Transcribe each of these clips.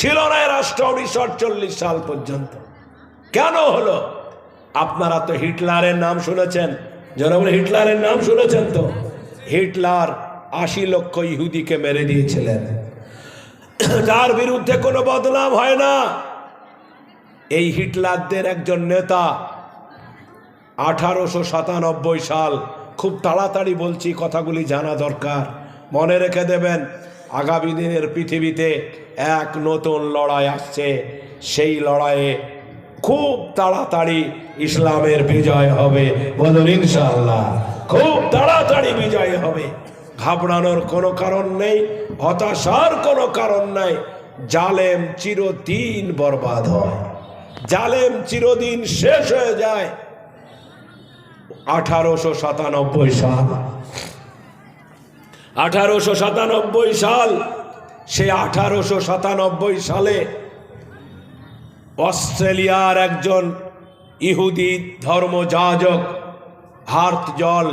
ছিল না এই রাষ্ট্র 1948 সাল পর্যন্ত। কেন হলো? আপনারা তো হিটলারের নাম শুনেছেন, যারা বলে হিটলারের নাম শুনেছেন তো। হিটলার 80 লক্ষ ইহুদিকে মেরে দিয়েছিলেন, তার বিরুদ্ধে কোনো বদনাম হয় না। এই হিটলারদের একজন নেতা 1897 সাল, খুব তাড়াতাড়ি বলছি, কথাগুলি জানা দরকার, মনে রেখে দেবেন। আগামী দিনের পৃথিবীতে এক নতুন লড়াই আসছে, সেই লড়াইয়ে খুব তাড়াতাড়ি ইসলামের বিজয় হবে। বলুন ইনশাআল্লাহ, খুব তাড়াতাড়ি বিজয় হবে। ঘাবড়ানোর কোনো কারণ নেই, হতাশার কোনো কারণ নাই। জালেম চিরদিন বরবাদ হয়, জালেম চিরদিন শেষ হয়ে যায়। 1897 সাল, 1897 সাল, সে 1897 সালে অস্ট্রেলিয়ার একজন ইহুদি ধর্মযাজক হার্টজল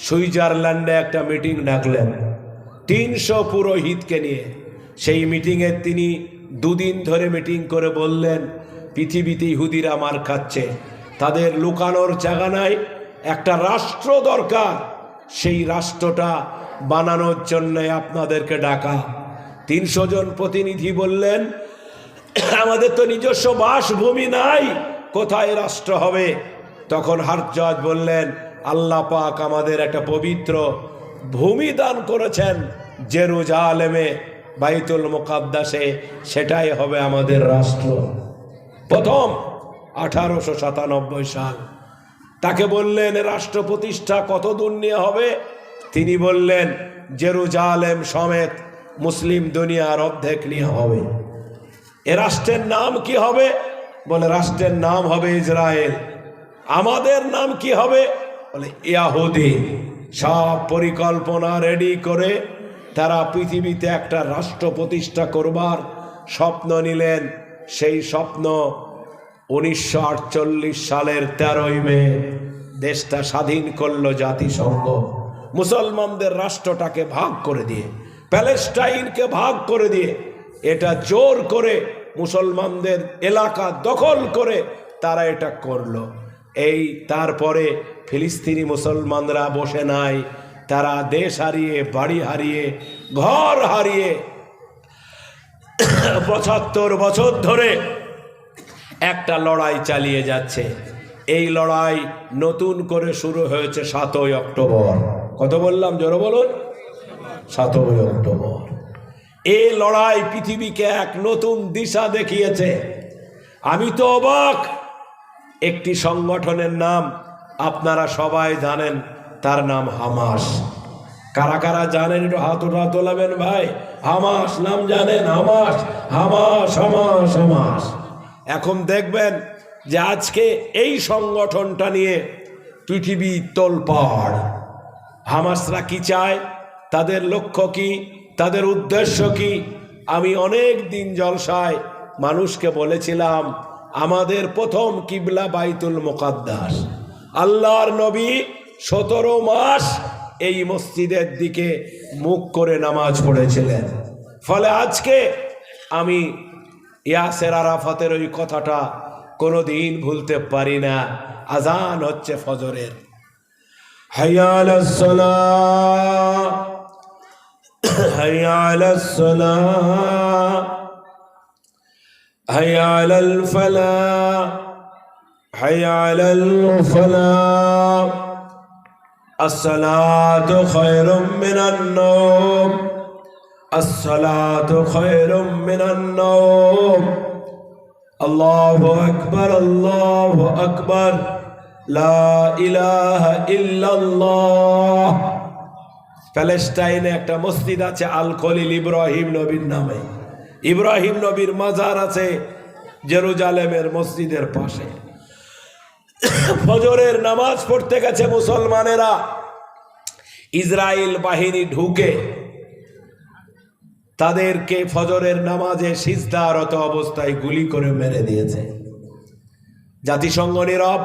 সুইজারল্যান্ডে একটা মিটিং ডাকলেন 300 পুরোহিতকে নিয়ে। সেই মিটিংয়ে তিনি 2 দিন ধরে মিটিং করে বললেন, পৃথিবীতে ইহুদিরা মার খাচ্ছে, তাদের লুকানোর জায়গা নাই, একটা রাষ্ট্র দরকার, সেই রাষ্ট্রটা বানানোর জন্য আপনাদেরকে ডাকা। 300 জন প্রতিনিধি বললেন, আমাদের তো নিজস্ব বাসভূমি নাই, কোথায় রাষ্ট্র হবে? তখন হার্টজজ বললেন, আল্লাহ পাক আমাদের একটা পবিত্র ভূমি দান করেছেন জেরুজালেমে, বাইতুল মুকাদ্দাসে, সেটাই হবে আমাদের রাষ্ট্র। প্রথম 1897 সাল। তাকে বললেন, রাষ্ট্র প্রতিষ্ঠা কত দূর নিয়ে হবে? তিনি বললেন, জেরুজালেম সমেত মুসলিম দুনিয়ার অর্ধেক নিয়ে হবে। এ রাষ্ট্রের নাম কি হবে? বলে, রাষ্ট্রের নাম হবে ইসরায়েল। আমাদের নাম কি হবে? বলে ইয়াহুদি। সব পরিকল্পনা রেডি করে তারা পৃথিবীতে একটা রাষ্ট্র প্রতিষ্ঠা করবার স্বপ্ন নিলেন। সেই স্বপ্ন 1948 সালের 13ই মে দেশটা স্বাধীন করলো জাতিসংঘ। মুসলমানদের রাষ্ট্রটাকে ভাগ করে দিয়ে, প্যালেস্টাইনকে ভাগ করে দিয়ে, এটা জোর করে মুসলমানদের এলাকা দখল করে তারা এটা করলো। এই তারপরে ফিলিস্তিনি মুসলমানরা বসে নাই, তারা দেশ হারিয়ে, বাড়ি হারিয়ে, ঘর হারিয়ে 75 বছর ধরে একটা লড়াই চালিয়ে যাচ্ছে। এই লড়াই নতুন করে শুরু হয়েছে 7ই অক্টোবর। কত বললাম? জোরে বলুন। 7ই অক্টোবর। এই লড়াই পৃথিবীকে এক নতুন দিশা দেখিয়েছে। আমি তো অবাক। একটি সংগঠনের নাম আপনারা সবাই জানেন, তার নাম হামাস। কারা কারা জানেন একটু হাত তোলাবেন ভাই। হামাস নাম জানেন? Hamas, Hamas, Hamas, Hamas. এখন দেখবেন যে আজকে এই সংগঠনটা নিয়ে পৃথিবী তোলপাড়। হামাসরা কি চায়? তাদের লক্ষ্য কি? তাদের উদ্দেশ্য কি? আমি অনেক দিন জলসায় মানুষকে বলেছিলাম, আমাদের প্রথম কিবলা বাইতুল মুকাদ্দাস। আল্লাহর নবী 17 মাস এই মসজিদের দিকে মুখ করে নামাজ পড়েছিলেন। ফলে আজকে আমি ইয়াসের আরাফাতের ওই কথাটা কোনোদিন ভুলতে পারি না। আজান হচ্ছে ফজরের। হাইয়া আলাস সালাহ, হাইয়া আলাস সালাহ, হাইয়া আলাল ফালাহ, হাইয়া আলাল ফালাহ। আসসালাতু খায়রুম মিনান নাওম, আসসালাতু খায়রুম মিনান নাওম। আল্লাহু আকবার, আল্লাহু আকবার, লা ইলাহা ইল্লাল্লাহ। প্যালেস্টাইনে একটা মসজিদ আছে আল খলিল, ইব্রাহিম নবীর নামে। ইব্রাহিম নবীর মাজার আছে জেরুজালেমের মসজিদের পাশে। ফজরের নামাজ পড়তে গেছে মুসলমানেরা, ইসরায়েল বাহিনী ঢুকে তাদেরকে ফজরের নামাজে সিজদারত অবস্থায় গুলি করে মেরে দিয়েছে। জাতিসংঘ নীরব,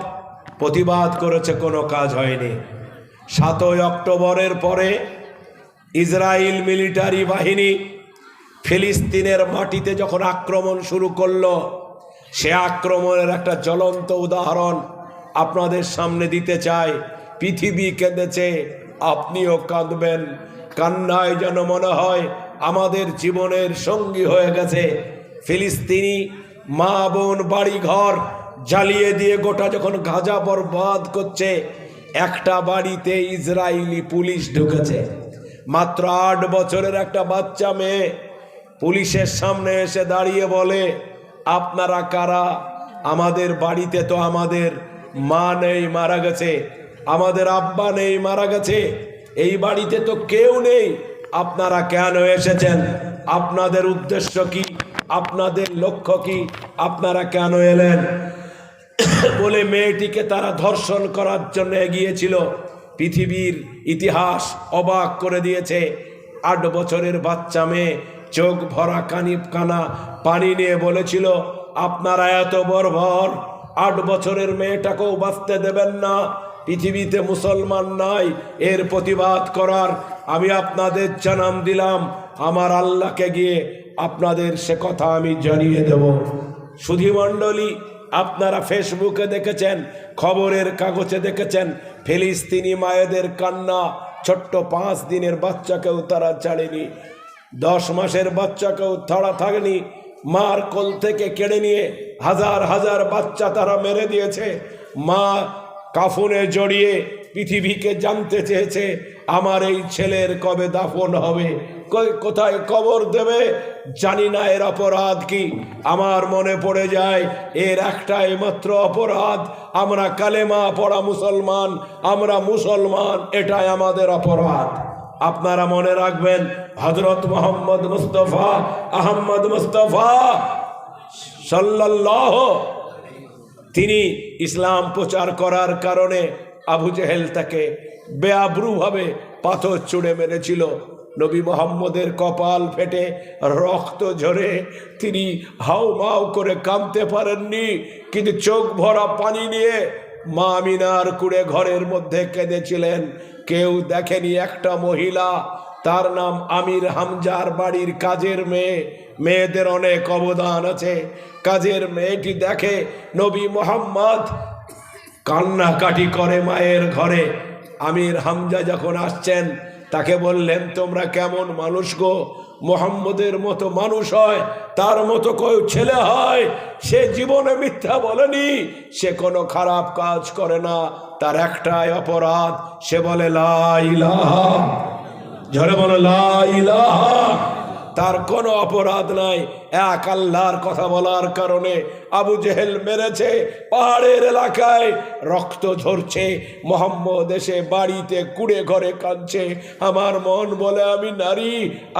প্রতিবাদ করেছে, কোনো কাজ হয়নি। 7ই অক্টোবরের পরে ইসরায়েল মিলিটারি বাহিনী ফিলিস্তিনের মাটিতে যখন আক্রমণ শুরু করলো, সে আক্রমণের একটা জ্বলন্ত উদাহরণ আপনাদের সামনে দিতে চাই। পৃথিবী কেঁদেছে, আপনিও কাঁদবেন। কান্নায় যেন মনে হয় আমাদের জীবনের সঙ্গী হয়ে গেছে। ফিলিস্তিনি মা বোন বাড়ি ঘর জ্বালিয়ে দিয়ে গোটা যখন গাজা বরবাদ করছে, একটা বাড়িতে ইসরায়েলি পুলিশ ঢুকেছে। মাত্র 8 বছরের একটা বাচ্চা মেয়ে পুলিশের সামনে এসে দাঁড়িয়ে বলে, আপনারা কারা? আমাদের বাড়িতে তো আমাদের মা নেই, মারা গেছে, আমাদের আব্বা নেই, মারা গেছে, এই বাড়িতে তো কেউ নেই, আপনারা কেন এসেছেন? আপনাদের উদ্দেশ্য কি? আপনাদের লক্ষ্য কি? আপনারা কেন এলেন? বলে মেয়েটিকে তারা ধর্ষণ করার জন্য এগিয়েছিল। পৃথিবীর ইতিহাস অবাক করে দিয়েছে। 8 বছরের বাচ্চা মেয়ে চোখ ভরা কানা পানি নিয়ে বলেছিল, আপনারা এত বর্বর, 8 বছরের মেয়েটাকেও বাঁচতে দেবেন না? পৃথিবীতে মুসলমান নাই এর প্রতিবাদ করার? আমি আপনাদের জানান দিলাম, আমার আল্লাহকে গিয়ে আপনাদের সে কথা আমি জানিয়ে দেব। সুধীমণ্ডলী, আপনারা ফেসবুকে দেখেছেন, খবরের কাগজে দেখেছেন, ফিলিস্তিনি মায়েদের কান্না। ছোট্ট 5 দিনের বাচ্চাকেও তারা ছাড়েনি, 10 মাসের বাচ্চাকেও তারা থাকেনি। মার কোল থেকে কেড়ে নিয়ে হাজার হাজার বাচ্চা তারা মেরে দিয়েছে। মা কাফনে জড়িয়ে পৃথিবীকে জানতে চেয়েছে, আমার এই ছেলের কবে দাফন হবে, কোথায় কবর দেবে? জানি না এর অপরাধ কি। আমার মনে পড়ে যায় এর একটাই মাত্র অপরাধ, আমরা কালেমা পড়া মুসলমান, আমরা মুসলমান, এটাই আমাদের অপরাধ। আপনারা মনে রাখবেন, হযরত মুহাম্মদ মুস্তাফা আহমদ মুস্তাফা সাল্লাল্লাহু, তিনি ইসলাম প্রচার করার কারণে আবু জেহেল তাকে বেআব্রুভাবে পাথর ছুঁড়ে মেরেছিল। নবী মুহাম্মদের কপাল ফেটে রক্ত ঝরে তিনি হাউমাউ করে কাঁদতে পারেননি, কিন্তু চোখ ভরা পানি নিয়ে মা আমিনার কুড়ে ঘরের মধ্যে কেঁদেছিলেন। কেউ দেখেনি একটা মহিলা, তার নাম আমির হামজার বাড়ির কাজের মেয়ে। মেয়েদের অনেক অবদান আছে। কাজের মেয়েটি দেখে নবী মুহাম্মদ কান্নাকাটি করে মায়ের ঘরে। আমির হামজা যখন আসছেন তাকে বললেন, তোমরা কেমন মানুষ গো? মুহাম্মদের মতো মানুষ হয়, তার মতো কেউ ছেলে হয়? সে জীবনে মিথ্যা বলেনি, সে কোনো খারাপ কাজ করে না, তার একটাই অপরাধ, সে বলে লা ইলাহা, ঝরে বলে লা ইলাহা। তার কোনো অপরাধ নাই, এক আল্লাহর কথা বলার কারণে আবু জেহেল মেরেছে। পাহাড়ের এলাকায় রক্ত ঝরছে, মুহাম্মদ এসে বাড়িতে কুড়ে ঘরে কাঁদছে। আমার মন বলে আমি নারী,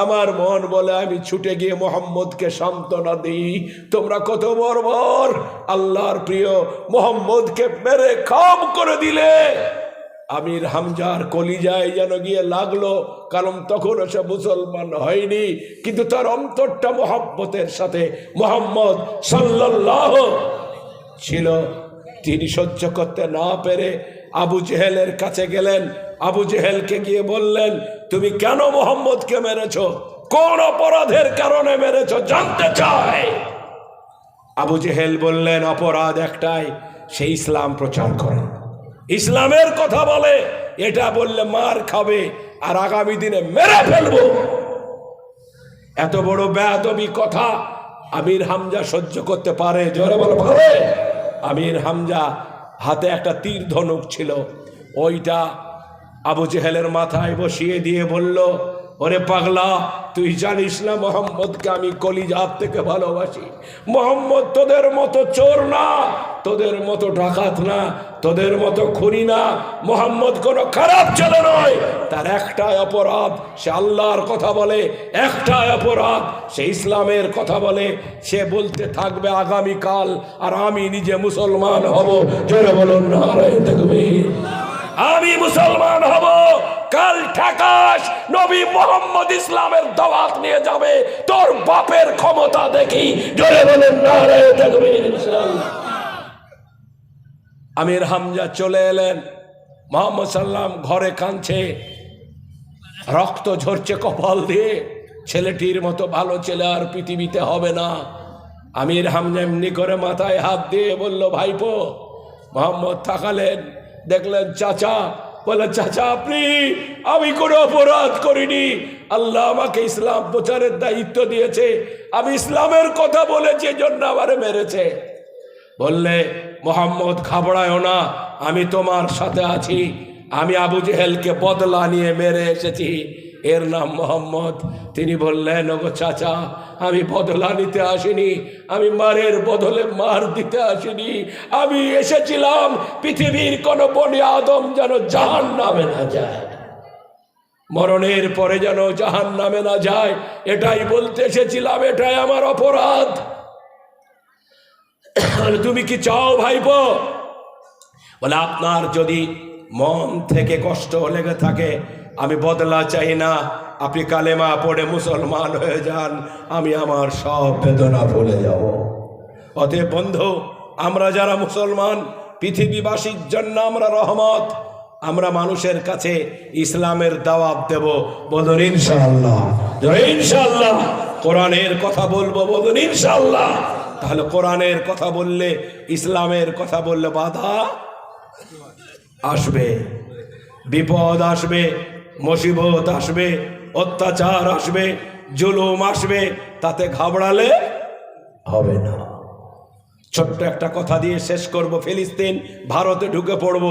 আমার মন বলে আমি ছুটে গিয়ে মুহাম্মদকে সান্ত্বনা দিই। তোমরা কত বর্বর! আল্লাহর প্রিয় মুহাম্মদকে মেরে খাম করে দিলে। আমির হামজার কলিজায় যেন গিয়ে লাগলো, কারণ তখন সে মুসলমান হয়নি, কিন্তু তার অন্তরটা মুহাব্বতের সাথে মুহাম্মদ সাল্লাল্লাহু ছিল। তিনি সহ্য করতে না পেরে আবু জেহেলের কাছে গেলেন। আবু জেহেলকে গিয়ে বললেন, তুমি কেন মুহাম্মদকে মেরেছো? কোন অপরাধের কারণে মেরেছো জানতে চাই। আবু জেহেল বললেন, অপরাধ একটাই, সে ইসলাম প্রচার করে, ইসলামের কথা বলে, এটা বললে মার খাবে আর আগামী দিনে মেরে ফেলবো। এত বড় বেয়াদবি কথা আমির হামজা সহ্য করতে পারে? জোরে বলো পারে? আমির হামজা হাতে একটা তীর ধনুক ছিল, ওইটা আবু জেহেলের মাথায় বসিয়ে দিয়ে বলল, ওরে পাগলা, তুই জানিস না মুহাম্মদকে আমি কলিজার থেকে ভালোবাসি। মুহাম্মদ তোদের মতো চোর না, তোদের মতো ডাকাত না, তোদের মতো খুনি না। মুহাম্মদ কোনো খারাপ ছেলে নয়, তার একটাই অপরাধ, সে আল্লাহর কথা বলে, একটাই অপরাধ, সে ইসলামের কথা বলে। সে বলতে থাকবে আগামীকাল আর আমি নিজে মুসলমান হব। জোরে বলুন নারায়ে তাকবীর। আমি মুসলমান হব। কাল ঠাকাস নবী মুহাম্মদ ইসলামের দাওয়াত নিয়ে যাবে, তোর বাপের ক্ষমতা দেখি। জোরে বলেন নারায়ে তাকবীর। ইনশাআল্লাহ। আমির হামজা চলে এলেন, মুহাম্মদ সাল্লাম ঘরে কাঁদছে, রক্ত ঝরছে কপাল দিয়ে। ছেলেটির মতো ভালো ছেলে আর পৃথিবীতে হবে না। আমির হামজা এমনি করে মাথায় হাত দিয়ে বলল, ভাইপো। মোহাম্মদ তাকালেন, দেখলেন চাচা। বলে, চাচা আপনি? আমি কোনো অপরাধ করিনি, আল্লাহ আমাকে ইসলাম প্রচারের দায়িত্ব দিয়েছে, আমি ইসলামের কথা বলেছি, জন্য আমারে মেরেছে। বললে, মোহাম্মদ ঘাবড়ায়ও না, আমি তোমার সাথে আছি, আমি আবু জেহেলকে বদলা নিয়ে মেরে এসেছি, এর নাম মোহাম্মদ। তিনি বললেন, ওগো চাচা, আমি বদলা নিতে আসিনি, আমি মারের বদলে মার দিতে আসিনি, আমি এসেছিলাম পৃথিবীর কোন বনি আদম যেন জাহান্নামে না যায়, মরণের পরে যেন জাহান্নামে না যায়, এটাই বলতে এসেছিলাম, এটাই আমার অপরাধ। তুমি কি চাও ভাইপো? বলে, আপনার যদি মন থেকে কষ্ট লেগে থাকে, আমি বদলা চাই না, আপনি কালেমা পড়ে মুসলমান হয়ে যান, আমি আমার সব বেদনা ভুলে যাব। অতএব বন্ধু, আমরা যারা মুসলমান, পৃথিবীবাসীর জন্য আমরা রহমত, আমরা মানুষের কাছে ইসলামের দাওয়াত দেব, বলুন ইনশাআল্লাহ। ইনশাআল্লাহ। কোরআনের কথা বলবো, বলুন ইনশাআল্লাহ। তাহলে কোরআনের কথা বললে, ইসলামের কথা বললে বাধা আসবে, বিপদ আসবে, মুসিবত আসবে, অত্যাচার আসবে, জুলুম আসবে, তাতে ঘাবড়ালে হবে না। ছোট্ট একটা কথা দিয়ে শেষ করব। ফিলিস্তিন, ভারতে ঢুকে পড়ব।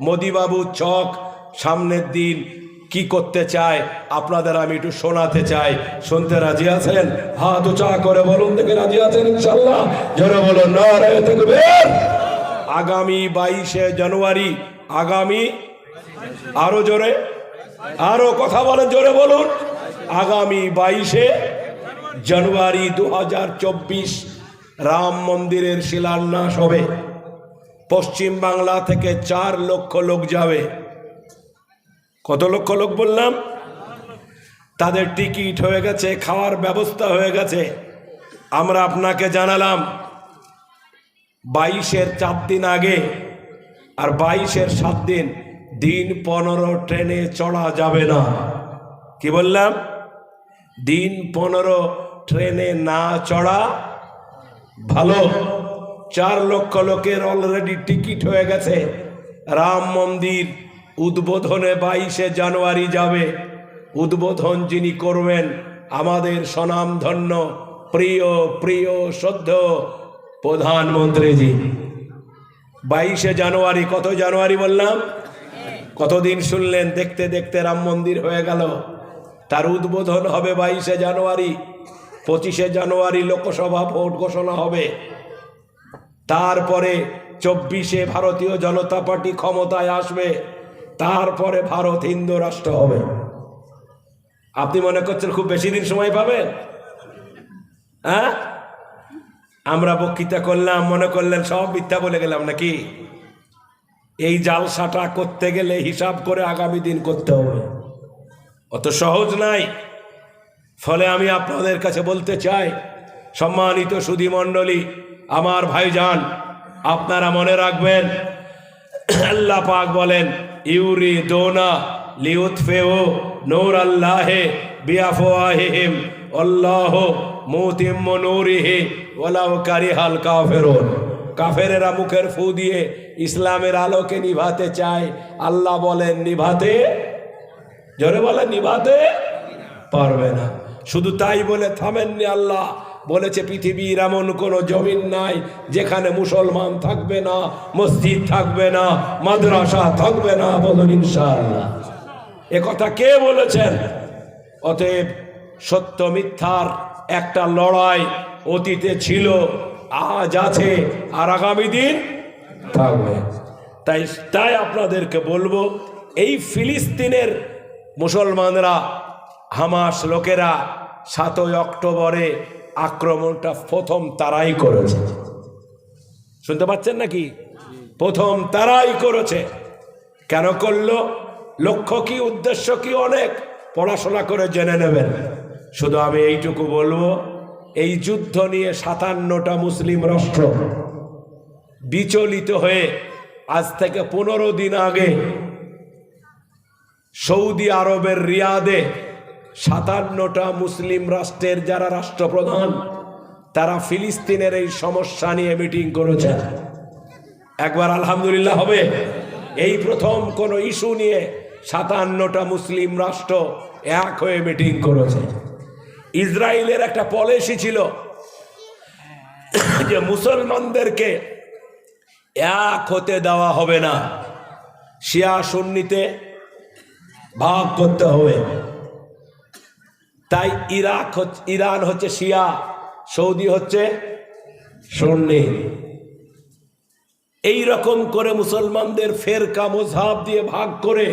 মোদিবাবু চক সামনের দিন কি করতে চায় আপনাদের আমি একটু শোনাতে চাই। শুনতে রাজি আছেন? হাত উঁচা করে বলুন দেখে, রাজি আছেন ইনশাআল্লাহ? জোরে বলুন নারায়ে তাকবীর। আগামী 22শে জানুয়ারি, আগামী, আরো জোরে, আরো কথা বলেন, জোরে বলুন। আগামী 22শে জানুয়ারি 2024 রাম মন্দিরের শিলান্যাস হবে। পশ্চিম বাংলা থেকে 4 লক্ষ লোক যাবে। কত লক্ষ লোক বললাম? তাদের টিকিট হয়ে গেছে, খাওয়ার ব্যবস্থা হয়ে গেছে। আমরা আপনাকে জানালাম 22-এর 4 দিন আগে আর 22-এর 7 দিন, দিন 15 ট্রেনে চড়া যাবে না। কি বললাম? দিন 15 ট্রেনে না চড়া ভালো। 4 লক্ষ লোকের অলরেডি টিকিট হয়ে গেছে। রাম মন্দির উদ্বোধনে 22শে জানুয়ারি যাবে। উদ্বোধন যিনি করবেন, আমাদের স্বনামধন্য প্রিয় প্রিয় শ্রদ্ধেয় প্রধানমন্ত্রীজি। 22শে জানুয়ারি, কত জানুয়ারি বললাম? কতদিন শুনলেন? দেখতে দেখতে রাম মন্দির হয়ে গেল। তার উদ্বোধন হবে 22শে জানুয়ারি। 25শে জানুয়ারি লোকসভা ভোট ঘোষণা হবে। তারপরে 24শে ভারতীয় জনতা পার্টি ক্ষমতায় আসবে। তারপরে ভারত হিন্দু রাষ্ট্র হবে। আপনি মনে করছেন খুব বেশি দিন সময় পাবেন? হ্যাঁ, আমরা বক্তৃতা করলাম, মনে করলেন সব মিথ্যা বলে গেলাম নাকি? এই জালসাটা করতে গেলে হিসাব করে আগামী দিন করতে হবে, অত সহজ নাই। ফলে আমি আপনাদের কাছে বলতে চাই, সম্মানিত সুধী মণ্ডলী, আমার ভাইজান, আপনারা মনে রাখবেন, আল্লাহ পাক বলেন, ইউরিদুনা লিউতফিউ নূরাল্লাহি বিআফওয়াহিহিম আল্লাহু মুতিম্মু নূরিহি ওয়ালাউ কারিহাল কাফিরুন। কাফেরেরা মুখের ফু দিয়ে ইসলামের আলোকে নিভাতে চায়, আল্লাহ বলেন নিভাতে, জোরে বলেন, নিভাতে পারবে না। শুধু তাই বলে থামেননি, আল্লাহ বলেছে পৃথিবীর এমন কোনো জমিন নাই যেখানে মুসলমান থাকবে না, মসজিদ থাকবে না, মাদ্রাসা থাকবে না, বলুন ইনশাআল্লাহ। এ কথা কে বলেছেন? অতএব সত্য মিথ্যার একটা লড়াই অতীতে ছিল, আজ আছে, আর আগামী দিন থাকবে। তাই আপনাদেরকে বলবো, এই ফিলিস্তিনের মুসলমানরা, হামাস লোকেরা 7ই অক্টোবরে আক্রমণটা প্রথম তারাই করেছে। শুনতে পাচ্ছেন নাকি? প্রথম তারাই করেছে। কেন করলো? লক্ষ্য কি, উদ্দেশ্য কি, অনেক পড়াশোনা করে জেনে নেবেন। শুধু আমি এইটুকু বলবো, এই যুদ্ধ নিয়ে 57টা মুসলিম রাষ্ট্র বিচলিত হয়ে আজ থেকে 15 দিন আগে সৌদি আরবের রিয়াদে 57টা মুসলিম রাষ্ট্রের যারা রাষ্ট্রপ্রধান তারা ফিলিস্তিনের এই সমস্যা নিয়ে মিটিং করেছেন। একবার আলহামদুলিল্লাহ হবে। এই প্রথম কোন ইস্যু নিয়ে 57টা মুসলিম রাষ্ট্র এক হয়ে মিটিং করেছে। ইসরায়েলের একটা পলিসি ছিল যে মুসলমানদেরকে এক হতে দেওয়া হবে না, শিয়া সুন্নিতে ভাগ করতে হবে। তাই ইরান হচ্ছে শিয়া, সৌদি হচ্ছে সুন্নি। এই রকম করে মুসলমানদের ফেরকা মযহাব দিয়ে ভাগ করে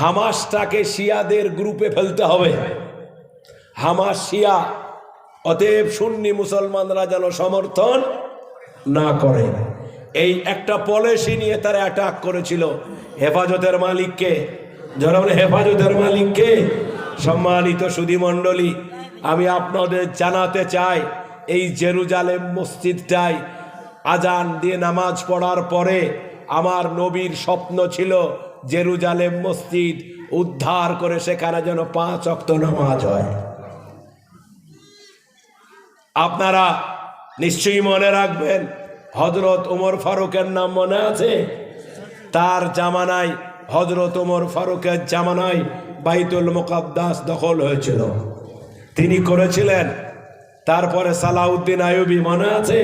হামাসটাকে শিয়াদের গ্রুপে ফেলতে হবে। হামাস শিয়া, অতএব সুন্নি মুসলমানরা যেন সমর্থন না করে। এই একটা পলিসি নিয়ে তারা অ্যাটাক করেছিল। হেফাজতের মালিককে, যারা বলে হেফাজতের মালিককে, সম্মানিত সুধী মণ্ডলী, আমি আপনাদের জানাতে চাই এই জেরুজালেম মসজিদটাই আজান দিয়ে নামাজ পড়ার পরে আমার নবীর স্বপ্ন ছিল জেরুজালেম মসজিদ উদ্ধার করে সেখানে যেন 5 ওয়াক্ত নামাজ হয়। আপনারা নিশ্চয়ই মনে রাখবেন, হযরত ওমর ফারুকের নাম মনে আছে? তার জামানায়, হযরত ওমর ফারুকের জামানায় বাইতুল মুকাদ্দাস দখল হয়েছিল, তিনি করেছিলেন। তারপরে সালাউদ্দিন আইয়ুবী মনে আছে?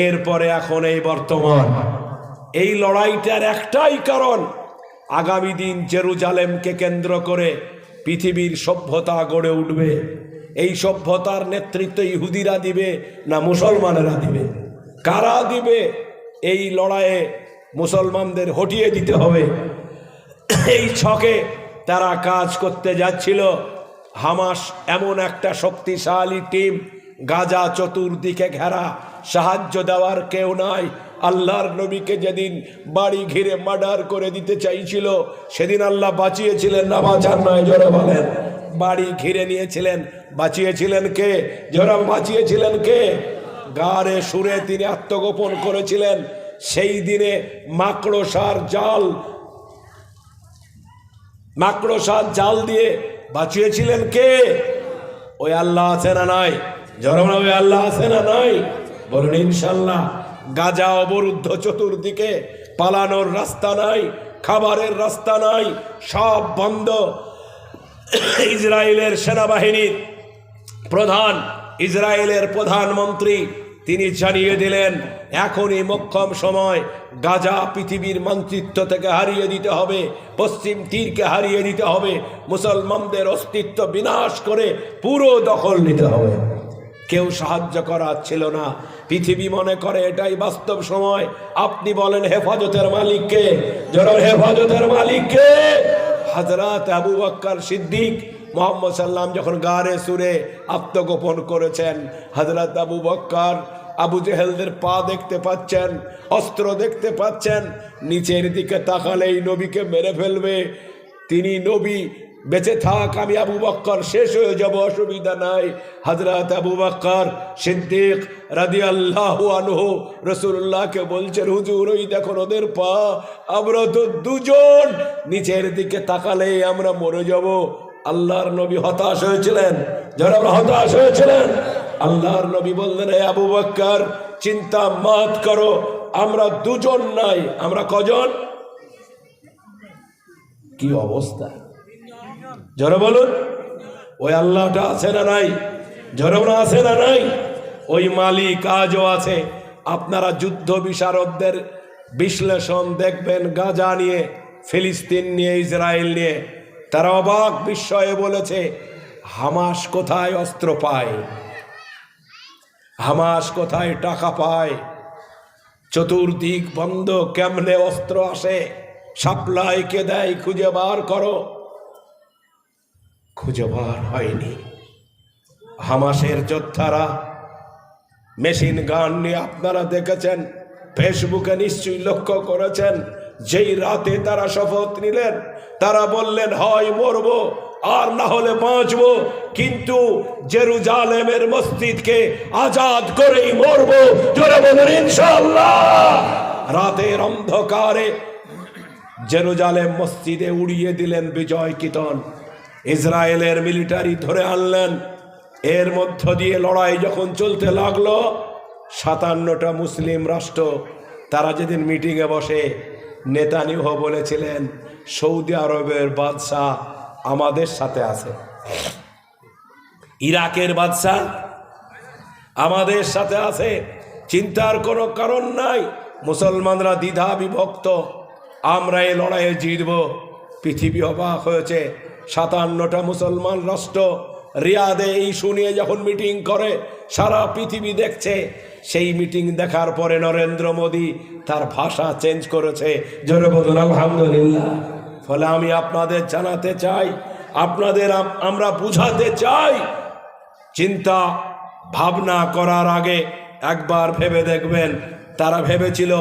এরপরে এখন এই বর্তমান। এই লড়াইটার একটাই কারণ, আগামী দিন জেরুজালেমকে কেন্দ্র করে পৃথিবীর সভ্যতা গড়ে উঠবে। এই সভ্যতার নেতৃত্ব ইহুদিরা দিবে না মুসলমানেরা দিবে? কারা দিবে? এই লড়াইয়ে মুসলমানদের হটিয়ে দিতে হবে। এই ছকে তারা কাজ করতে যাচ্ছিল। হামাস এমন একটা শক্তিশালী টিম, গাজা চতুর্দিকে ঘেরা, সাহায্য দেওয়ার কেউ নাই। আল্লাহর নবীকে যেদিন বাড়ি ঘিরে মার্ডার করে দিতে চাইছিল সেদিন আল্লাহ বাঁচিয়েছিলেন না বাঁচান নয়? জোরে বলেন। বাড়ি ঘিরে নিয়েছিলেন, বাঁচিয়েছিলেন কে? জোরে বাঁচিয়েছিলেন কে? গারে সুরে তিনি আত্মগোপন করেছিলেন। সেই দিনে মাকড়সার জাল দিয়ে বাঁচিয়েছিলেন কে? ওই আল্লাহ আছে না নাই? জোরে বলেন, ওই আল্লাহ আছে না নাই? বলুন ইনশাল্লাহ। গাজা অবরুদ্ধ, চতুর্দিকে পালানোর রাস্তা নাই, খাবারের রাস্তা নাই, সব বন্ধ। ইসরায়েলের সেনাবাহিনীর প্রধান, ইসরায়েলের প্রধানমন্ত্রী তিনি জানিয়ে দিলেন এখনই মোক্ষম সময়, গাজা পৃথিবীর মানচিত্র থেকে হারিয়ে দিতে হবে, পশ্চিম তীরকে হারিয়ে দিতে হবে, মুসলমানদের অস্তিত্ব বিনাশ করে পুরো দখল নিতে হবে। কেউ সাহায্য করার ছিল না। পৃথিবী মনে করে এটাই বাস্তব সময়। আপনি বলেন হেফাজতের মালিককে? যারা হেফাজতের মালিককে, হযরত আবু বকর সিদ্দিক মুহাম্মদ সাল্লাম যখন গারে সুরে আত্মগোপন করেছেন, হযরত আবু বকর আবু জেহেলদের পা দেখতে পাচ্ছেন, অস্ত্র দেখতে পাচ্ছেন, নিচের দিকে তাকালেই নবীকে মেরে ফেলবে। তিনি নবী বেঁচে থাক, আমি আবু বকর শেষ হয়ে যাব, অসুবিধা নাই। হযরত আবু বকর সিদ্দিক রাদিয়াল্লাহু আনহু রাসূলুল্লাহকে বলছেন, হুজুর ওই দেখুন ওদের পা, আমরা তো দুজন, নিচের দিকে তাকালেই আমরা মরে যাব। আল্লাহর নবী হতাশ হয়েছিলেন, যারা হতাশ হয়েছিলেন। আল্লাহর নবী বললেন, হে আবু বকর চিন্তা মাত করো, আমরা দুজন নাই, আমরা কজন? কি অবস্থা? জোরে বলুন, ওই আল্লাহটা আছে না নাই? জোরে বলুন, আছে না নাই? ওই মালিক আজও আছে। আপনারা যুদ্ধ বিশারদদের বিশ্লেষণ দেখবেন গাজা নিয়ে, ফিলিস্তিন নিয়ে, ইসরায়েল নিয়ে, তারা অবাক বিস্ময়ে বলেছে হামাস কোথায় অস্ত্র পায়, হামাস কোথায় টাকা পায়, চতুর্দিক বন্ধ, কেমনে অস্ত্র আসে, সাপ্লাই কে দেয়, খুঁজে বার করো। খুঁজে বার হয়নি। হামাসের যোদ্ধারা মেশিন গান নিয়ে, আপনারা দেখেছেন, ফেসবুকে নিশ্চয়ই লক্ষ্য করেছেন, যেই রাতে তারা শপথ নিলেন, তারা বললেন হয় মরবো আর না হলে বাঁচবো, কিন্তু জেরুজালেমের মসজিদকে আজাদ করেই মরবো। জোরে বলুন ইনশাআল্লাহ। রাতের অন্ধকারে জেরুজালেম মসজিদে উড়িয়ে দিলেন বিজয় কীর্তন। ইসরায়েলের মিলিটারি ধরে আনলেন। এর মধ্য দিয়ে লড়াই যখন চলতে লাগলো, 57টা মুসলিম রাষ্ট্র তারা যেদিন মিটিংয়ে বসে, নেতানিয়াহু বলেছিলেন সৌদি আরবের বাদশাহ আমাদের সাথে আছে, ইরাকের বাদশাহ আমাদের সাথে আছে, চিন্তার কোনো কারণ নাই, মুসলমানরা দ্বিধা বিভক্ত, আমরা এই লড়াইয়ে জিতব। পৃথিবী অবাক হয়েছে। 57টা মুসলমান রাষ্ট্র রিয়াদে এই শুনিয়ে যখন মিটিং করে, সারা পৃথিবী দেখছে। সেই মিটিং দেখার পরে নরেন্দ্র মোদী তার ভাষা চেঞ্জ করেছে, জোরে বলুন আলহামদুলিল্লাহ। ফলে আমি আপনাদের জানাতে চাই, আপনাদের আমরা বুঝাতে চাই, চিন্তা ভাবনা করার আগে একবার ভেবে দেখবেন। তারা ভেবেছিল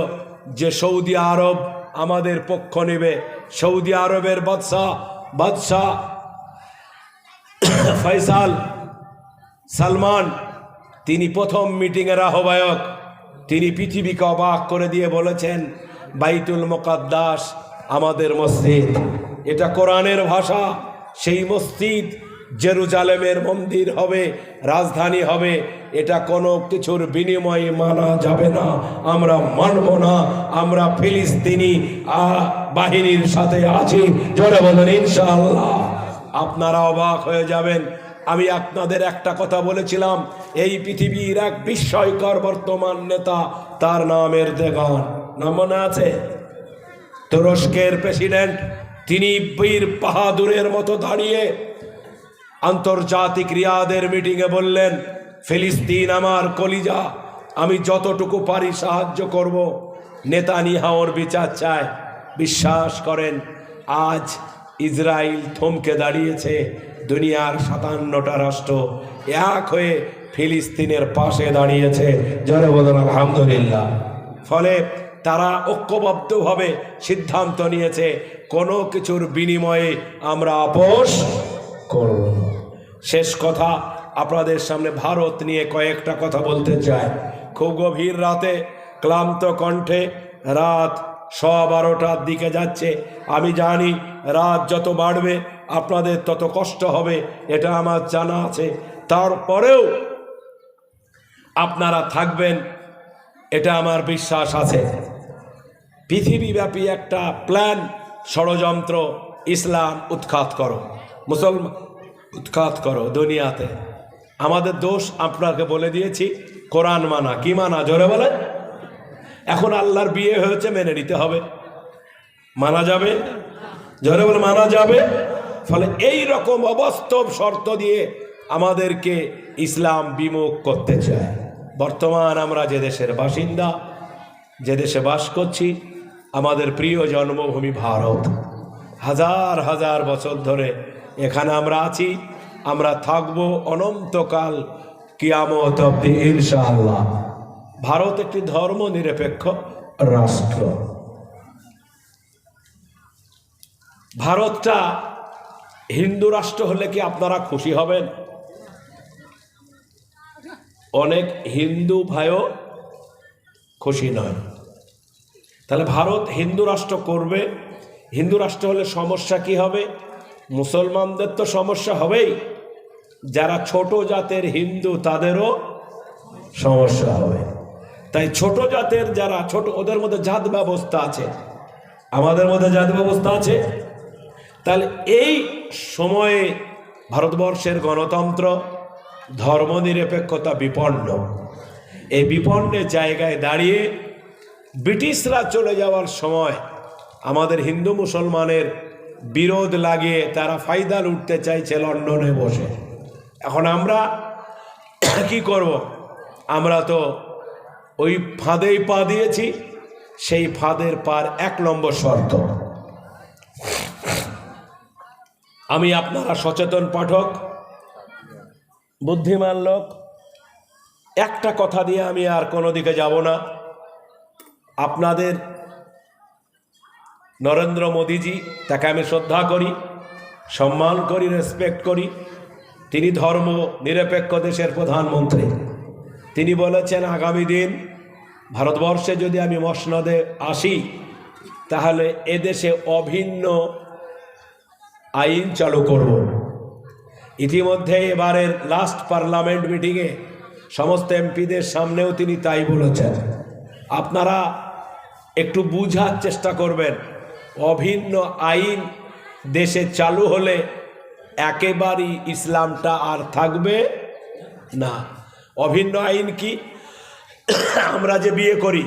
যে সৌদি আরব আমাদের পক্ষ নেবে। সৌদি আরবের বাদশাহ ফয়সাল সালমান, তিনি প্রথম মিটিংয়ের আহ্বায়ক। তিনি পৃথিবীকে অবাক করে দিয়ে বলেছেন বাইতুল মুকাদ্দাস আমাদের মসজিদ, এটা কোরআনের ভাষা। সেই মসজিদ জেরুজালেমের মন্দির হবে, রাজধানী হবে, এটা কোনো কিছুর বিনিময়ে মানা যাবে না, আমরা মানব না। আমরা ফিলিস্তিনি বাহিনীর সাথে আছি, জোরে বলেন ইনশাআল্লাহ। আপনারা অবাক হয়ে যাবেন। আমি আপনাদের একটা কথা বলেছিলাম, এই পৃথিবীর এক বিস্ময়কর বর্তমান নেতা, তার নাম এরদোগান, নাম মনে আছে? তুরস্কের প্রেসিডেন্ট। তিনি বীর বাহাদুরের মতো দাঁড়িয়ে আন্তর্জাতিক রিয়াদের মিটিংয়ে বললেন ফিলিস্তিন আমার কলিজা, আমি যতটুকু পারি সাহায্য করব। নেতানিয়াহুর বিচার চায়। বিশ্বাস করেন, আজ ইসরায়েল থমকে দাঁড়িয়েছে। দুনিয়ার 57টা রাষ্ট্র এক হয়ে ফিলিস্তিনের পাশে দাঁড়িয়েছে, জোরে বলুন আলহামদুলিল্লাহ। ফলে তারা ঐক্যবদ্ধভাবে সিদ্ধান্ত নিয়েছে কোনো কিছুর বিনিময়ে আমরা আপোষ করব না। শেষ কথা, আপনাদের সামনে ভারত নিয়ে কয়েকটা কথা বলতে চাই। খুব গভীর রাতে ক্লান্ত কণ্ঠে, রাত 12:15টার দিকে যাচ্ছে। আমি জানি রাত যত বাড়বে আপনাদের তত কষ্ট হবে, এটা আমার জানা আছে। তারপরেও আপনারা থাকবেন, এটা আমার বিশ্বাস আছে। পৃথিবীব্যাপী একটা প্ল্যান, ষড়যন্ত্র, ইসলাম উৎখাত করো, মুসলমান উৎখাত করো দুনিয়াতে। আমাদের দোষ আপনাকে বলে দিয়েছি, কোরআন মানা। কি মানা? জোরে বলে। এখন আল্লাহর বিয়ে হয়েছে, মেনে নিতে হবে। মানা যাবে? জোরে বলে মানা যাবে। ফলে এই রকম অবাস্তব শর্ত দিয়ে আমাদেরকে ইসলাম বিমুখ করতে চায়। বর্তমান আমরা যে দেশের বাসিন্দা, যে দেশে বাস করছি, আমাদের প্রিয় জন্মভূমি ভারত। হাজার হাজার বছর ধরে এখানে আমরা আছি, আমরা থাকবো অনন্তকাল, কিয়ামত অবধি ইনশাআল্লাহ। ভারত একটি ধর্ম নিরপেক্ষ রাষ্ট্র। ভারতটা হিন্দু রাষ্ট্র হলে কি আপনারা খুশি হবেন? অনেক হিন্দু ভাইও খুশি নয়। তাহলে ভারত হিন্দু রাষ্ট্র করবে, হিন্দু রাষ্ট্র হলে সমস্যা কি হবে? মুসলমানদের তো সমস্যা হবেই, যারা ছোট জাতের হিন্দু তাদেরও সমস্যা হবে। তাই ছোট জাতের যারা ছোট, ওদের মধ্যে জাত ব্যবস্থা আছে, আমাদের মধ্যে জাত ব্যবস্থা আছে। তাহলে এই সময়ে ভারতবর্ষের গণতন্ত্র, ধর্মনিরপেক্ষতা বিপন্ন। এই বিপন্নের জায়গায় দাঁড়িয়ে ব্রিটিশরা চলে যাওয়ার সময় আমাদের হিন্দু মুসলমানের বিরোধ লাগিয়ে তারা ফায়দা লুটতে চাইছে লন্ডনে বসে। এখন আমরা কি করব? আমরা তো ওই ফাঁদেই পা দিয়েছি। সেই ফাঁদের পার 1 নম্বর শর্ত, আমি আপনারা সচেতন পাঠক, বুদ্ধিমান লোক, একটা কথা দিয়ে আমি আর কোনো দিকে যাব না। আপনাদের নরেন্দ্র মোদীজি, তাকে আমি শ্রদ্ধা করি, সম্মান করি, রেসপেক্ট করি। তিনি ধর্ম নিরপেক্ষ দেশের প্রধানমন্ত্রী। তিনি বলেছেন আগামী দিন ভারতবর্ষে যদি আমি মসনদে আসি, তাহলে এদেশে অভিন্ন আইন চালু করব। ইতিমধ্যে এবারের লাস্ট পার্লামেন্ট মিটিংয়ে সমস্ত এমপিদের সামনেও তিনি তাই বলেছেন। আপনারা একটু বুঝার চেষ্টা করবেন, অভিন্ন আইন দেশে চালু হলে একেবারেই ইসলামটা আর থাকবে না। অভিন্ন আইন কি? আমরা যে বিয়ে করি,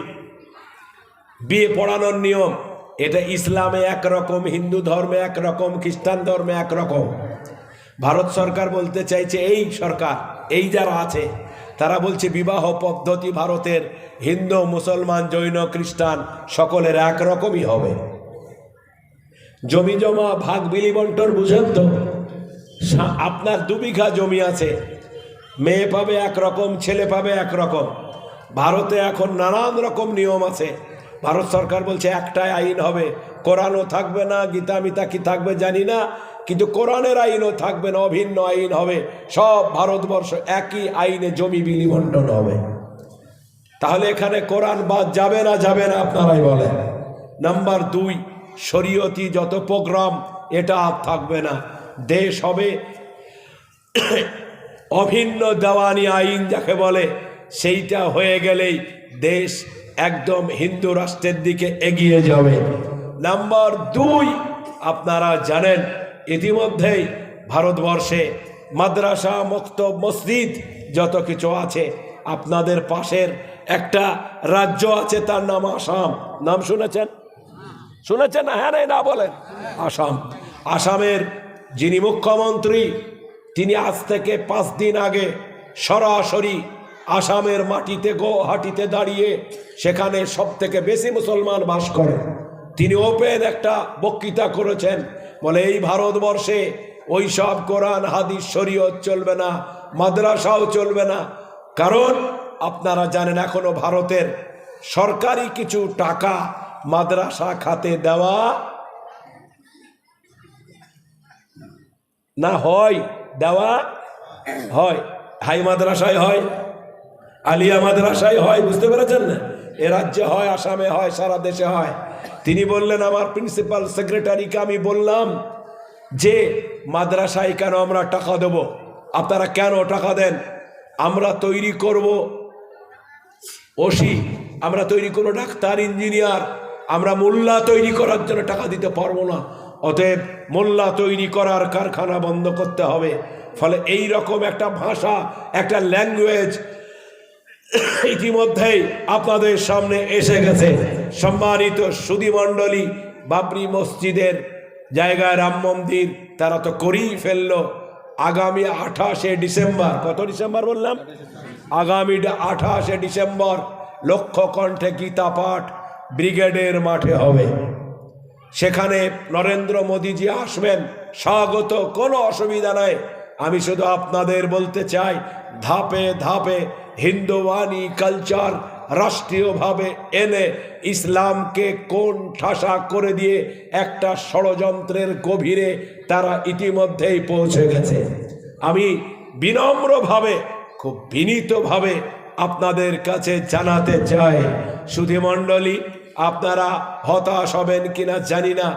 বিয়ে পড়ানোর নিয়ম, এটা ইসলামে একরকম, হিন্দু ধর্মে একরকম, খ্রিস্টান ধর্মে একরকম। ভারত সরকার বলতে চাইছে, এই সরকার, এই যারা আছে তারা বলছে বিবাহ পদ্ধতি ভারতের হিন্দু, মুসলমান, জৈন, খ্রিস্টান সকলের একরকমই হবে। জমি জমা ভাগ বিলি বন্টন বুঝেন তো? আপনার 2 বিঘা জমি আছে, মেয়ে পাবে একরকম, ছেলে পাবে একরকম। ভারতে এখন নানান রকম নিয়ম আছে। ভারত সরকার বলছে একটাই আইন হবে, কোরআনও থাকবে না, গীতা মিতা কি থাকবে জানি না, কিন্তু কোরআনের আইনও থাকবে না, অভিন্ন আইন হবে। সব ভারতবর্ষ একই আইনে জমি বিলি বন্টন হবে। তাহলে এখানে কোরআন বাদ যাবে না, যাবে না? আপনারাই বলেন। নাম্বার 2, শরীয়তি যত প্রোগ্রাম এটা আর থাকবে না। দেশ হবে অভিন্ন দেওয়ানি আইন যাকে বলে, সেইটা হয়ে গেলেই দেশ একদম হিন্দু রাষ্ট্রের দিকে এগিয়ে যাবে। নাম্বার 2, আপনারা জানেন ইতিমধ্যেই ভারতবর্ষে মাদ্রাসা, মক্তব, মসজিদ যত কিছু আছে, আপনাদের পাশের একটা রাজ্য আছে, তার নাম আসাম। নাম শুনেছেন? শুনেছেন না? হ্যাঁ না বলেন। আসাম। আসামের যিনি মুখ্যমন্ত্রী, তিনি আজ থেকে 5 দিন আগে সরাসরি আসামের মাটিতে, গৌহাটিতে দাঁড়িয়ে, সেখানে সব থেকে বেশি মুসলমান বাস করে, তিনি ওপেন একটা বক্তৃতা করেছেন। বলে এই ভারতবর্ষে ওই সব কোরআন হাদিস শরীয়ত চলবে না, মাদ্রাসাও চলবে না। কারণ আপনারা জানেন এখনো ভারতের সরকারি কিছু টাকা মাদ্রাসা খাতে দেওয়া না হয়, দেওয়া হয়, হাই মাদ্রাসায় হয়, আলিয়া মাদ্রাসায় হয়, বুঝতে পেরেছেন না? এ রাজ্যে হয়, আসামে হয়, সারা দেশে হয়। তিনি বললেন, আমার প্রিন্সিপাল সেক্রেটারিকে আমি বললাম যে মাদ্রাসায় কেন আমরা টাকা দেব, আপনারা কেন টাকা দেন? আমরা তৈরি করব ওসি, আমরা তৈরি করব ডাক্তার, ইঞ্জিনিয়ার, আমরা মোল্লা তৈরি করার জন্য টাকা দিতে পারবো না। অতএব মোল্লা তৈরি করার কারখানা বন্ধ করতে হবে। ফলে এই রকম একটা ভাষা, একটা ল্যাঙ্গুয়েজ ইতিমধ্যেই আপনাদের সামনে এসে গেছে। সম্মানিত সুধীমণ্ডলী, বাবরি মসজিদের জায়গায় রাম মন্দির তারা তো করেই ফেললো। আগামী 28শে ডিসেম্বর, কত ডিসেম্বর বললাম? আগামী 28শে ডিসেম্বর লক্ষ কণ্ঠে গীতা পাঠ ব্রিগেডের মাঠে হবে। সেখানে নরেন্দ্র মোদীজি আসবেন, স্বাগত, কোনো অসুবিধা নাই। আমি শুধু আপনাদের বলতে চাই, ধাপে ধাপে হিন্দুয়ানি কালচার রাষ্ট্রীয়ভাবে এনে ইসলামকে কোণ ঠাসা করে দিয়ে একটা ষড়যন্ত্রের গভীরে তারা ইতিমধ্যেই পৌঁছে গেছে। আমি বিনম্রভাবে, খুব বিনীতভাবে আপনাদের কাছে জানাতে চাই, সুধীমণ্ডলী, আপনারা হতাশ হবেন কিনা জানি না,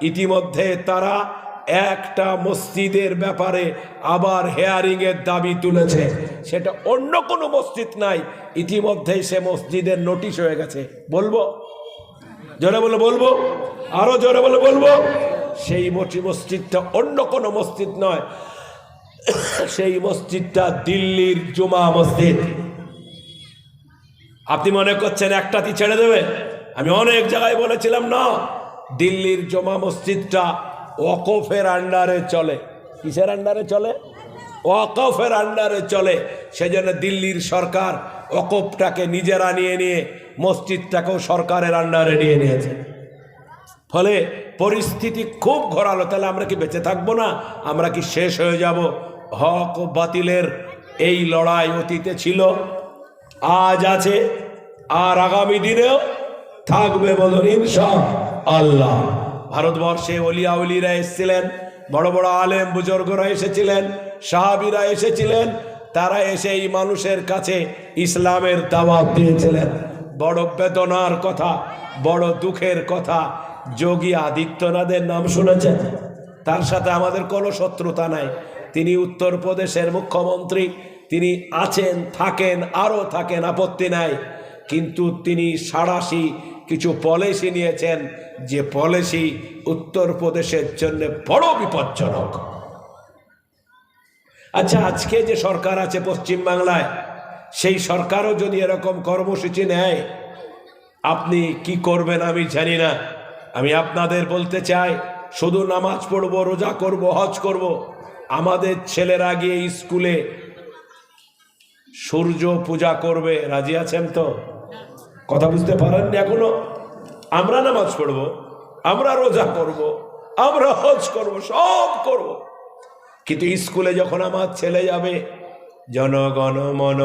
ইতিমধ্যে তারা একটা মসজিদের ব্যাপারে আবার হেয়ারিং এর দাবি তুলেছে। সেটা অন্য কোনো মসজিদ নাই, ইতিমধ্যেই সে মসজিদের নোটিশ হয়ে গেছে। বলবো জোরে বলে, বলবো আরো জোরে বলে বলবো, সেই মসজিদটা অন্য কোনো মসজিদ নয়, সেই মসজিদটা দিল্লির জুমা মসজিদ। আপনি মনে করছেন একটাতে ছেড়ে দেবে? আমি অনেক জায়গায় বলেছিলাম না, দিল্লির জুমা মসজিদটা ওয়াকফের আন্ডারে চলে। কিসের আন্ডারে চলে? ওয়াকফের আন্ডারে চলে। সেজন্য দিল্লির সরকার ওয়াকফটাকে নিজেরা নিয়ে মসজিদটাকেও সরকারের আন্ডারে নিয়ে নিয়েছে। ফলে পরিস্থিতি খুব ঘোরালো। তাহলে আমরা কি বেঁচে থাকবো না? আমরা কি শেষ হয়ে যাব? হক ও বাতিলের এই লড়াই অতীতে ছিল, আজ আছে, আর আগামী দিনেও থাকবে, বলুন ইনশাআল্লাহ। ভারতবর্ষে অলিয়া উলিরা এসেছিলেন, বড় বড় আলেম বুজুর্গরা এসেছিলেন, সাহাবীরা এসেছিলেন, তারা এসে এই মানুষের কাছে ইসলামের দাওয়াত দিয়েছিলেন। বড় বেদনার কথা, বড় দুঃখের কথা, যোগী আদিত্যনাথের নাম শুনেছেন? তার সাথে আমাদের কোনো শত্রুতা নাই, তিনি উত্তরপ্রদেশের মুখ্যমন্ত্রী, তিনি আছেন, থাকেন, আরও থাকেন, আপত্তি নাই। কিন্তু তিনি সাঁড়াশি কিছু পলিসি নিয়েছেন, যে পলিসি উত্তরপ্রদেশের জন্য বড় বিপজ্জনক। আচ্ছা, আজকে যে সরকার আছে পশ্চিমবাংলায়, সেই সরকারও যদি এরকম কর্মসূচি নেয়, আপনি কি করবেন আমি জানি না। আমি আপনাদের বলতে চাই, শুধু নামাজ পড়ব, রোজা করব, হজ করব, আমাদের ছেলেরা গিয়ে স্কুলে সূর্য পূজা করবে, রাজি আছেন তো? কথা বুঝতে পারেননি এখনো? আমরা নামাজ পড়ব, আমরা রোজা করব, আমরা হজ করব, সব করব, কিন্তু স্কুলে যখন আমার ছেলে যাবে, জনগণ মন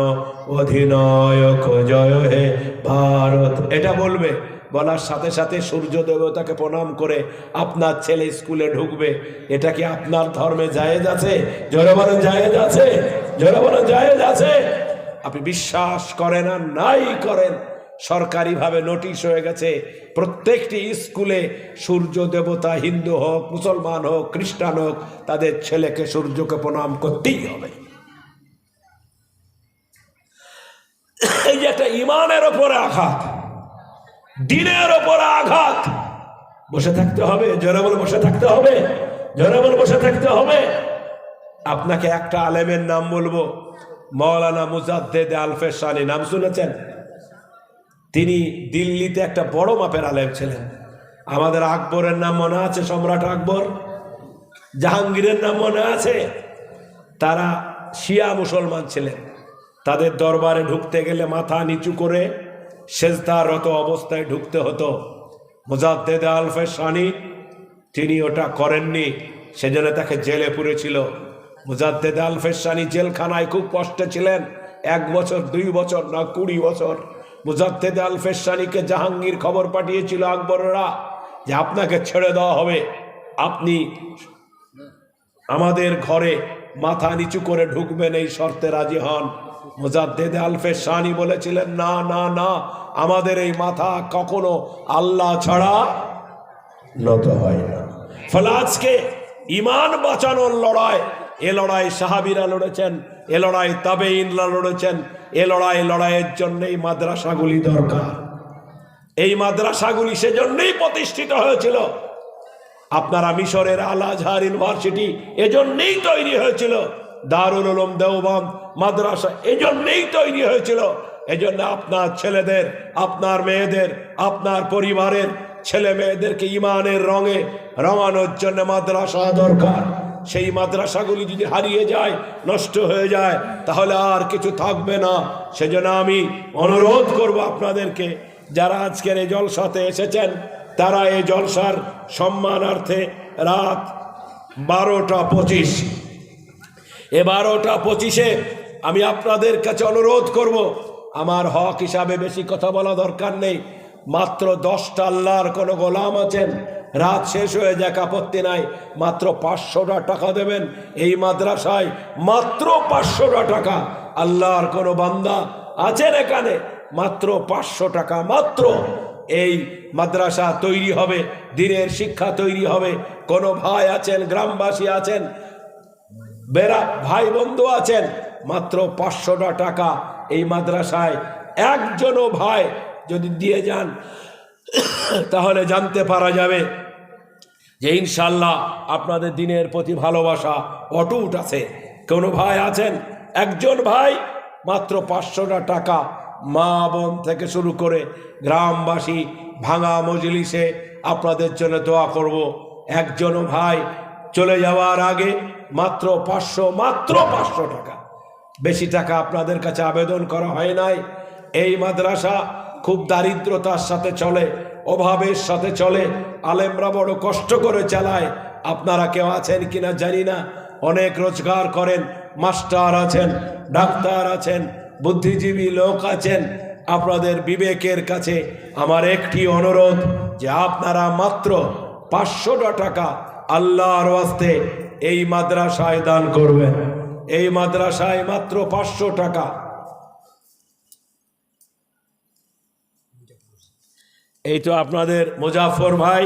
অধিনায়ক জয় হে ভারত এটা বলবে, বলার সাথে সাথে সূর্য দেবতাকে প্রণাম করে আপনার ছেলে স্কুলে ঢুকবে, এটা কি আপনার ধর্মে জায়েজ আছে? জোরে বলেন জায়েজ আছে? জোরে বলেন জায়েজ আছে? আপনি বিশ্বাস করেন আর নাই করেন, সরকারিভাবে নোটিশ হয়ে গেছে, প্রত্যেকটি স্কুলে সূর্য দেবতা, হিন্দু হোক, মুসলমান হোক, খ্রিস্টান হোক, তাদের ছেলেকে সূর্যকে প্রণাম করতেই হবে। এই যে একটা ইমানের ওপরে আঘাত, দিনের ওপরে আঘাত, বসে থাকতে হবে। জোরে বলে বসে থাকতে হবে, জোরে বলে বসে থাকতে হবে। আপনাকে একটা আলেমের নাম বলবো, মৌলানা মুজাদ্দেদ আলফের সানি, নাম শুনেছেন? তিনি দিল্লিতে একটা বড় মাপের আলেম ছিলেন। আমাদের আকবরের নাম মনে আছে? সম্রাট আকবর। জাহাঙ্গীরের নাম মনে আছে? তারা শিয়া মুসলমান ছিলেন। তাদের দরবারে ঢুকতে গেলে মাথা নিচু করে সেজদারত অবস্থায় ঢুকতে হতো। মুজাদ্দেদ আলফের সানি তিনি ওটা করেননি, সেজন্য তাকে জেলে পুরেছিল। মুজাদ্দেদ আলফের সানি জেলখানায় খুব কষ্টে ছিলেন, 1 বছর, 2 বছর না 20 বছর। মুজাদ্দেদ আলফের সানিকে জাহাঙ্গীর খবর পাঠিয়েছিল আকবররা, যে আপনাকে ছেড়ে দেওয়া হবে, আপনি আমাদের ঘরে মাথা নিচু করে ঢুকবেন, এই শর্তে রাজি হন। মুজাদ্দেদ আলফের সানি বলেছিলেন, না না না, আমাদের এই মাথা কখনো আল্লাহ ছাড়া নত হয় না। ফলে আজকে ইমান বাঁচানোর লড়াই, এ লড়াই সাহাবীরা লড়েছেন, এ লড়াই তাবেঈনরা লড়েছেন, এ লড়াইয়ের জন্যই মাদ্রাসাগুলি দরকার। এই মাদ্রাসাগুলি সেজন্যই প্রতিষ্ঠিত হয়েছিল। আপনারা মিশরের আল আজহার ইউনিভার্সিটি এজন্যই তৈরি হয়েছিল, দারুল উলুম দেওবন্দ মাদ্রাসা এজন্যই তৈরি হয়েছিল। এজন্য আপনার ছেলেদের, আপনার মেয়েদের, আপনার পরিবারের ছেলে মেয়েদেরকে ইমানের রঙে রঙানোর জন্য মাদ্রাসা দরকার। সেই মাদ্রাসাগুলি যদি হারিয়ে যায়, নষ্ট হয়ে যায়, তাহলে আর কিছু থাকবে না। সেজন্য আমি অনুরোধ করব আপনাদেরকে, যারা আজকের এই জলসাতে এসেছেন, তারা এই জলসার সম্মানার্থে রাত 12টা 25, 12টা 25-এ আমি আপনাদের কাছে অনুরোধ করব, আমার হক হিসাবে বেশি কথা বলা দরকার নেই। মাত্র 10টা আল্লাহর কোনো গোলাম আছেন, রাত শেষ হয়ে যাক আপত্তি নাই, মাত্র 500টা টাকা দেবেন এই মাদ্রাসায়, মাত্র 500টা টাকা। আল্লাহর কোনো বান্দা আছেন এখানে? মাত্র 500 টাকা, মাত্র এই মাদ্রাসা তৈরি হবে, দিনের শিক্ষা তৈরি হবে। কোনো ভাই আছেন, গ্রামবাসী আছেন, বেরা ভাই বন্ধু আছেন, মাত্র 500টা টাকা এই মাদ্রাসায় একজনও ভাই যদি দিয়ে যান, তাহলে জানতে পারা যাবে যে ইনশাল্লাহ আপনাদের দিনের প্রতি ভালোবাসা অটুট আছে। কোনো ভাই আছেন, একজন ভাই, মাত্র 500টা টাকা, মা বোন থেকে শুরু করে গ্রামবাসী ভাঙা মজলিসে আপনাদের জন্য দোয়া করব। একজনও ভাই চলে যাওয়ার আগে মাত্র 500 টাকা, বেশি টাকা আপনাদের কাছে আবেদন করা হয় নাই। এই মাদ্রাসা খুব দারিদ্রতার সাথে চলে, অভাবের সাথে চলে, আলেমরা বড় কষ্ট করে চালায়। আপনারা কেউ আছেন কিনা জানি না, অনেক রোজগার করেন, মাস্টার আছেন, ডাক্তার আছেন, বুদ্ধিজীবী লোক আছেন। আপনাদের বিবেকের কাছে আমার একটি অনুরোধ, যে আপনারা মাত্র 500টা টাকা আল্লাহর ওয়াস্তে এই মাদ্রাসায় দান করবেন। এই মাদ্রাসায় মাত্র 500 টাকা। এই তো আপনাদের মুজাফর ভাই,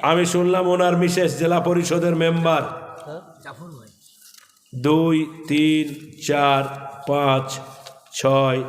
আমি শুনলাম ওনার মিসেস জেলা পরিষদের মেম্বার। 2, 3, 4, 5, 6